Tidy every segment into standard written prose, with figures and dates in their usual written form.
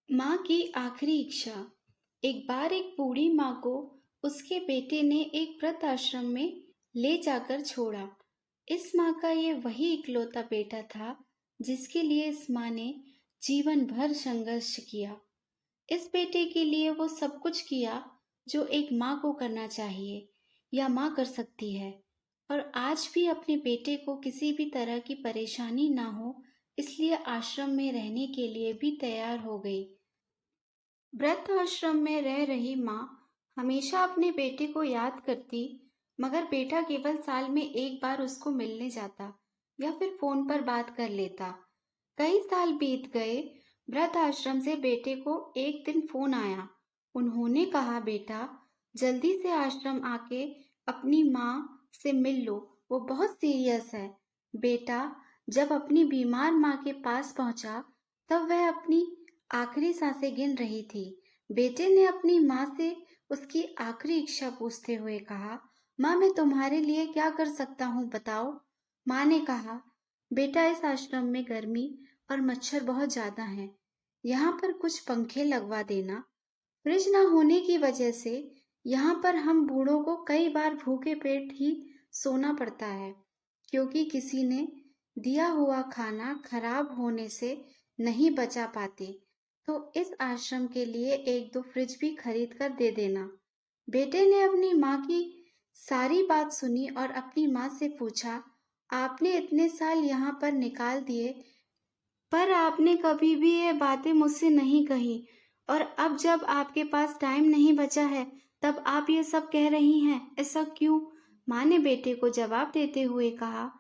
माँ की आखिरी इच्छा। एक बार एक बूढ़ी माँ को उसके बेटे ने एक वृद्ध आश्रम में ले जाकर छोड़ा। इस माँ का ये वही इकलौता बेटा था जिसके लिए इस माँ ने जीवन भर संघर्ष किया। इस बेटे के लिए वो सब कुछ किया जो एक माँ को करना चाहिए या माँ कर सकती है। और आज भी अपने बेटे को किसी भी तरह की परेशानी ना हो इसलिए आश्रम में रहने के लिए भी तैयार हो गई। वृद्ध आश्रम में रह रही माँ हमेशा अपने बेटे को याद करती, मगर बेटा केवल साल में एक बार उसको मिलने जाता या फिर फोन पर बात कर लेता। कई साल बीत गए। वृद्ध आश्रम से बेटे को एक दिन फोन आया। उन्होंने कहा, बेटा जल्दी से आश्रम आके अपनी माँ से मिल लो, वो बहुत सीरियस है। बेटा जब अपनी बीमार माँ के पास पहुंचा तब वह अपनी आखिरी सांसें गिन रही थी। बेटे ने अपनी माँ से उसकी आखिरी इच्छा पूछते हुए कहा, माँ मैं तुम्हारे लिए क्या कर सकता हूँ बताओ। माँ ने कहा, बेटा इस आश्रम में गर्मी और मच्छर बहुत ज्यादा हैं। यहाँ पर कुछ पंखे लगवा देना। फ्रिज न होने की वजह से यहाँ पर हम बूढ़ों को कई बार भूखे पेट ही सोना पड़ता है, क्योंकि किसी ने दिया हुआ खाना खराब होने से नहीं बचा पाते। तो इस आश्रम के लिए एक दो फ्रिज भी खरीद कर दे देना। बेटे ने अपनी माँ की सारी बात सुनी और अपनी माँ से पूछा, आपने इतने साल यहाँ पर निकाल दिए पर आपने कभी भी ये बातें मुझसे नहीं कही, और अब जब आपके पास टाइम नहीं बचा है तब आप ये सब कह रही हैं, ऐसा क्यों? माँ ने बेटे को जवाब देते हुए कहा,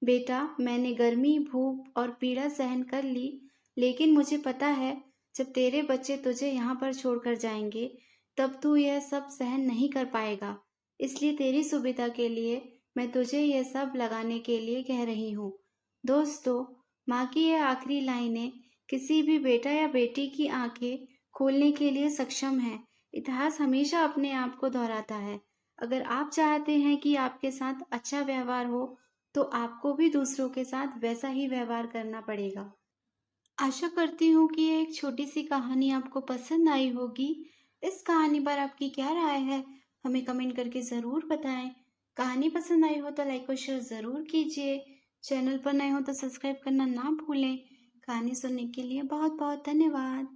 बेटा मैंने गर्मी, भूख और पीड़ा सहन कर ली, लेकिन मुझे पता है जब तेरे बच्चे तुझे यहाँ पर छोड़कर जाएंगे तब तू यह सब सहन नहीं कर पाएगा। इसलिए तेरी सुविधा के लिए मैं तुझे यह सब लगाने के लिए कह रही हूँ। दोस्तों, माँ की यह आखिरी लाइनें किसी भी बेटा या बेटी की आंखें खोलने के लिए सक्षम है। इतिहास हमेशा अपने आप को दोहराता है। अगर आप चाहते हैं कि आपके साथ अच्छा व्यवहार हो तो आपको भी दूसरों के साथ वैसा ही व्यवहार करना पड़ेगा। आशा करती हूँ कि ये एक छोटी सी कहानी आपको पसंद आई होगी। इस कहानी पर आपकी क्या राय है, हमें कमेंट करके ज़रूर बताएं। कहानी पसंद आई हो तो लाइक और शेयर ज़रूर कीजिए। चैनल पर नए हो तो सब्सक्राइब करना ना भूलें। कहानी सुनने के लिए बहुत बहुत धन्यवाद।